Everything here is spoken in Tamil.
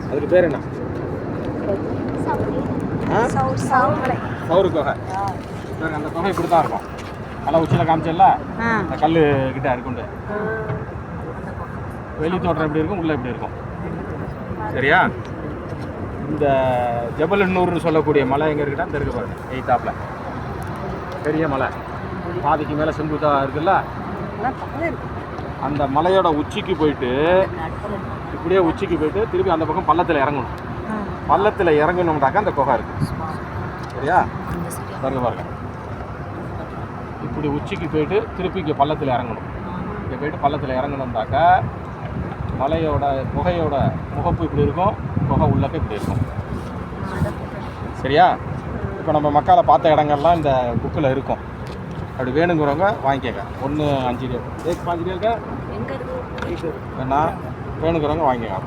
அதுக்கு பேர் என்ன? சவுறு குகை. அந்த குகை இப்படி தான் இருக்கும். நல்லா உச்சியில் காமிச்சல அந்த கல் கிட்ட இருக்குண்டு. வெளி தோட்டம் எப்படி இருக்கும், உள்ளே எப்படி இருக்கும், சரியா? இந்த ஜபல்-நூர்னு சொல்லக்கூடிய மலை எங்கே இருக்குன்னா இந்த இருக்கு பாருங்க, எய்தாப்பில் பெரிய மலை, பாதிக்கு மேலே செங்குத்தாக இருக்குல்ல. அந்த மலையோட உச்சிக்கு போயிட்டு இப்படியே உச்சிக்கு போயிட்டு திருப்பி அந்த பக்கம் பள்ளத்தில் இறங்கணும். பள்ளத்தில் இறங்கணும்னாக்கா அந்த குகை இருக்குது, சரியா? பாருங்க பாருங்க, இப்படி உச்சிக்கு போயிட்டு திருப்பி இங்கே பள்ளத்தில் இறங்கணும். இங்கே போயிட்டு பள்ளத்தில் இறங்கணும்னாக்கா மலையோட குகையோட முகப்பு இப்படி இருக்கும், குகை உள்ளக்க இப்படி இருக்கும், சரியா? இப்போ நம்ம மக்களை பார்த்த இடங்கள்லாம் இந்த புக்கில் இருக்கும். அப்படி வேணுங்கிறவங்க வாங்கிக்கங்க. 1 5 இருக்கா வேணா வேணுங்கிறவங்க வாங்கிக்கங்க.